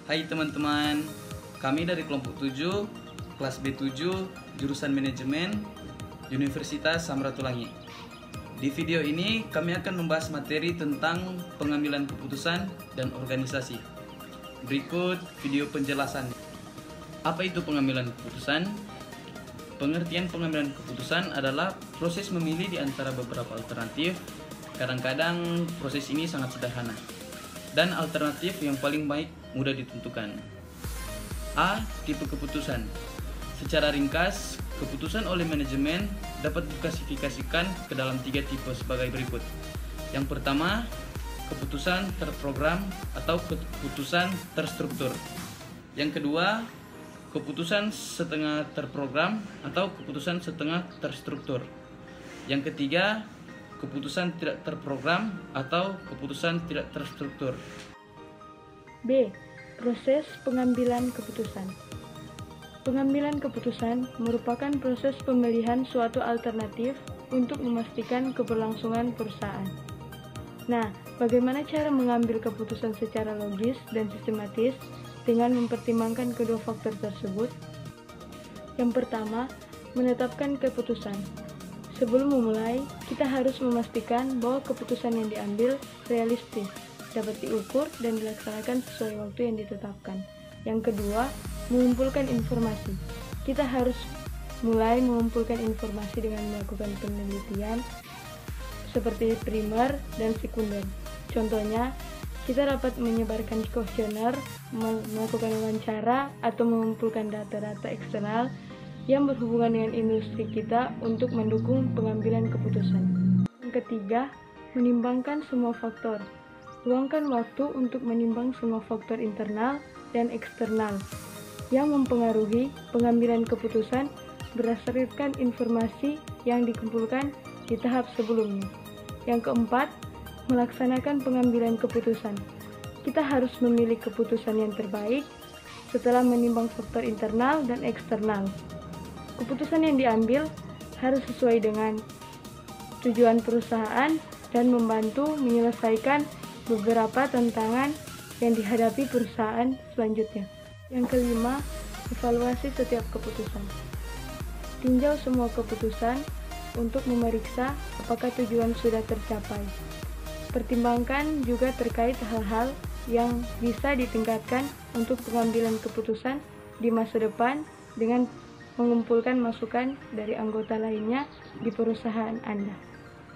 Hai teman-teman, kami dari kelompok 7, kelas B7, jurusan manajemen, Universitas Samratulangi. Di video ini kami akan membahas materi tentang pengambilan keputusan dan organisasi. Berikut video penjelasan. Apa itu pengambilan keputusan? Pengertian pengambilan keputusan adalah proses memilih di antara beberapa alternatif. Kadang-kadang proses ini sangat sederhana dan alternatif yang paling baik mudah ditentukan. A. Tipe keputusan. Secara ringkas, keputusan oleh manajemen dapat diklasifikasikan ke dalam 3 tipe sebagai berikut. Yang pertama, keputusan terprogram atau keputusan terstruktur. Yang kedua, keputusan setengah terprogram atau keputusan setengah terstruktur. Yang ketiga, keputusan tidak terprogram atau keputusan tidak terstruktur. B. Proses pengambilan keputusan. Pengambilan keputusan merupakan proses pemilihan suatu alternatif untuk memastikan keberlangsungan perusahaan. Nah, bagaimana cara mengambil keputusan secara logis dan sistematis dengan mempertimbangkan kedua faktor tersebut? Yang pertama, menetapkan keputusan. Sebelum memulai, kita harus memastikan bahwa keputusan yang diambil realistis, dapat diukur dan dilaksanakan sesuai waktu yang ditetapkan. Yang kedua, mengumpulkan informasi. Kita harus mulai mengumpulkan informasi dengan melakukan penelitian seperti primer dan sekunder. Contohnya, kita dapat menyebarkan kuesioner, melakukan wawancara, atau mengumpulkan data-data eksternal yang berhubungan dengan industri kita untuk mendukung pengambilan keputusan. Yang ketiga, menimbangkan semua faktor. Luangkan waktu untuk menimbang semua faktor internal dan eksternal yang mempengaruhi pengambilan keputusan berdasarkan informasi yang dikumpulkan di tahap sebelumnya. Yang keempat, melaksanakan pengambilan keputusan. Kita harus memilih keputusan yang terbaik setelah menimbang faktor internal dan eksternal. Keputusan yang diambil harus sesuai dengan tujuan perusahaan dan membantu menyelesaikan beberapa tantangan yang dihadapi perusahaan selanjutnya. Yang kelima, evaluasi setiap keputusan. Tinjau semua keputusan untuk memeriksa apakah tujuan sudah tercapai. Pertimbangkan juga terkait hal-hal yang bisa ditingkatkan untuk pengambilan keputusan di masa depan dengan mengumpulkan masukan dari anggota lainnya di perusahaan Anda.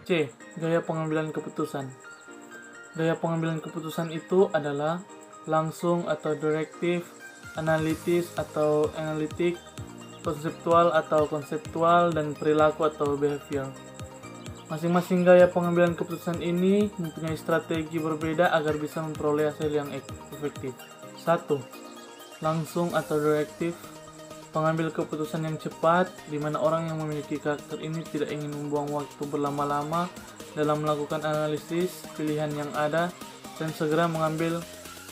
C. Gaya pengambilan keputusan. Gaya pengambilan keputusan itu adalah langsung atau direktif, analitis atau analitik, konseptual atau konseptual, dan perilaku atau behavior. Masing-masing gaya pengambilan keputusan ini mempunyai strategi berbeda agar bisa memperoleh hasil yang efektif. 1. Langsung atau direktif. Pengambil keputusan yang cepat, di mana orang yang memiliki karakter ini tidak ingin membuang waktu berlama-lama dalam melakukan analisis pilihan yang ada dan segera mengambil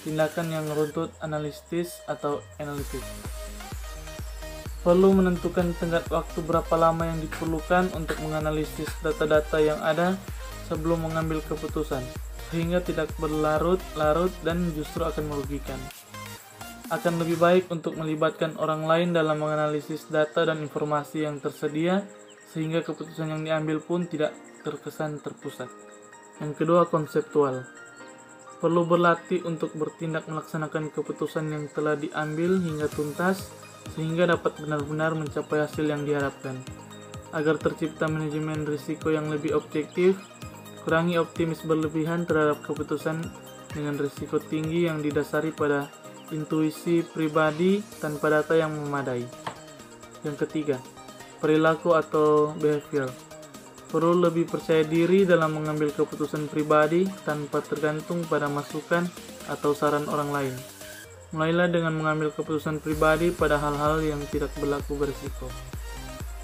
tindakan yang runtut analitis atau analitik. Perlu menentukan tenggat waktu berapa lama yang diperlukan untuk menganalisis data-data yang ada sebelum mengambil keputusan, sehingga tidak berlarut-larut dan justru akan merugikan. Akan lebih baik untuk melibatkan orang lain dalam menganalisis data dan informasi yang tersedia, sehingga keputusan yang diambil pun tidak terkesan terpusat. Yang kedua, konseptual. Perlu berlatih untuk bertindak melaksanakan keputusan yang telah diambil hingga tuntas, sehingga dapat benar-benar mencapai hasil yang diharapkan. Agar tercipta manajemen risiko yang lebih objektif, kurangi optimis berlebihan terhadap keputusan dengan risiko tinggi yang didasari pada intuisi pribadi tanpa data yang memadai. Yang ketiga, perilaku atau behavior. Perlu lebih percaya diri dalam mengambil keputusan pribadi tanpa tergantung pada masukan atau saran orang lain. Mulailah dengan mengambil keputusan pribadi pada hal-hal yang tidak berlaku berisiko.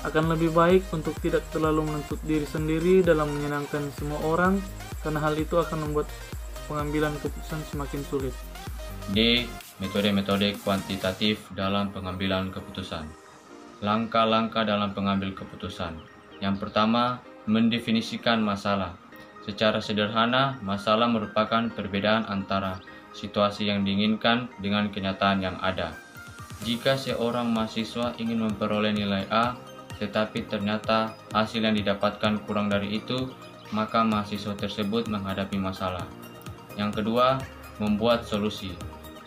Akan lebih baik untuk tidak terlalu menuntut diri sendiri dalam menyenangkan semua orang, karena hal itu akan membuat pengambilan keputusan semakin sulit. D. Metode-metode kuantitatif dalam pengambilan keputusan. Langkah-langkah dalam pengambil keputusan. Yang pertama, mendefinisikan masalah. Secara sederhana, masalah merupakan perbedaan antara situasi yang diinginkan dengan kenyataan yang ada. Jika seorang mahasiswa ingin memperoleh nilai A, tetapi ternyata hasil yang didapatkan kurang dari itu, maka mahasiswa tersebut menghadapi masalah. Yang kedua, membuat solusi.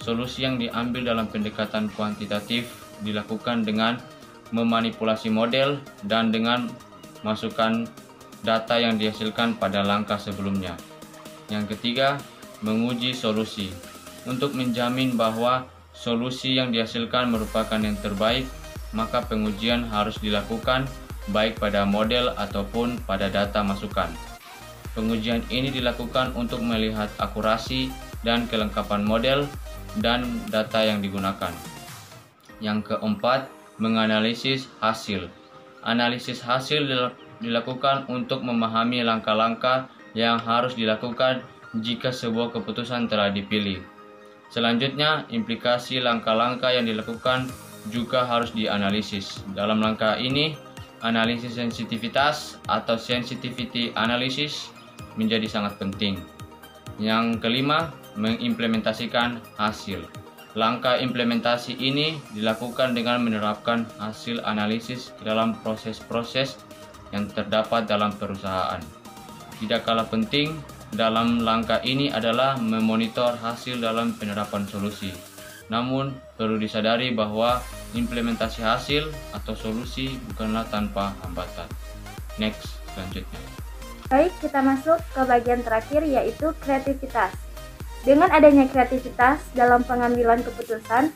Solusi yang diambil dalam pendekatan kuantitatif dilakukan dengan memanipulasi model dan dengan masukkan data yang dihasilkan pada langkah sebelumnya. Yang ketiga, menguji solusi. Untuk menjamin bahwa solusi yang dihasilkan merupakan yang terbaik, maka pengujian harus dilakukan baik pada model ataupun pada data masukan. Pengujian ini dilakukan untuk melihat akurasi dan kelengkapan model dan data yang digunakan. Yang keempat, menganalisis hasil. Analisis hasil dilakukan untuk memahami langkah-langkah yang harus dilakukan jika sebuah keputusan telah dipilih. Selanjutnya, implikasi langkah-langkah yang dilakukan juga harus dianalisis. Dalam langkah ini, analisis sensitivitas atau sensitivity analysis menjadi sangat penting. Yang kelima, mengimplementasikan hasil. Langkah implementasi ini dilakukan dengan menerapkan hasil analisis ke dalam proses-proses yang terdapat dalam perusahaan. Tidak kalah penting dalam langkah ini adalah memonitor hasil dalam penerapan solusi. Namun, perlu disadari bahwa implementasi hasil atau solusi bukanlah tanpa hambatan. Next, selanjutnya. Baik, kita masuk ke bagian terakhir, yaitu kreativitas. Dengan adanya kreativitas dalam pengambilan keputusan,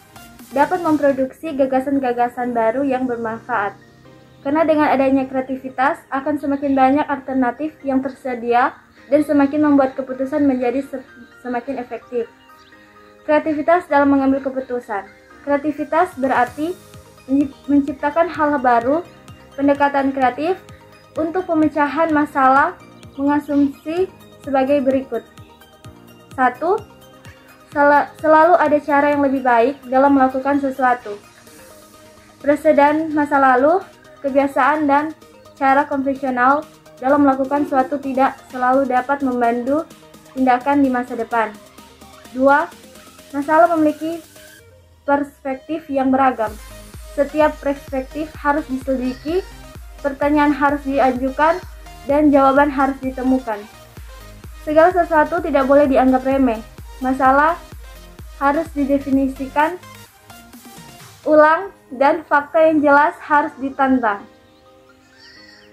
dapat memproduksi gagasan-gagasan baru yang bermanfaat. Karena dengan adanya kreativitas, akan semakin banyak alternatif yang tersedia dan semakin membuat keputusan menjadi semakin efektif. Kreativitas dalam mengambil keputusan. Kreativitas berarti menciptakan hal baru, pendekatan kreatif untuk pemecahan masalah, mengasumsi sebagai berikut. 1. Selalu ada cara yang lebih baik dalam melakukan sesuatu. Preseden masa lalu, kebiasaan dan cara konvensional dalam melakukan sesuatu tidak selalu dapat membantu tindakan di masa depan. 2. Masalah memiliki perspektif yang beragam. Setiap perspektif harus diselidiki, pertanyaan harus diajukan, dan jawaban harus ditemukan. Segala sesuatu tidak boleh dianggap remeh. Masalah harus didefinisikan ulang dan fakta yang jelas harus ditantang.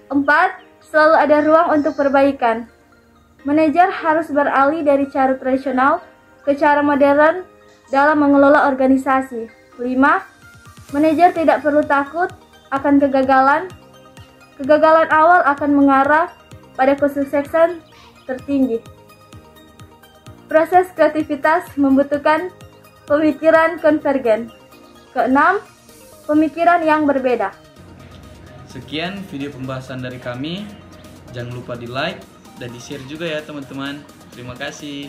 4. Selalu ada ruang untuk perbaikan. Manajer harus beralih dari cara tradisional ke cara modern dalam mengelola organisasi. 5. Manajer tidak perlu takut akan kegagalan. Kegagalan awal akan mengarah pada kesuksesan tertinggi. Proses kreativitas membutuhkan pemikiran konvergen. 6. Pemikiran yang berbeda. Sekian video pembahasan dari kami. Jangan lupa di like dan di share juga ya teman-teman. Terima kasih.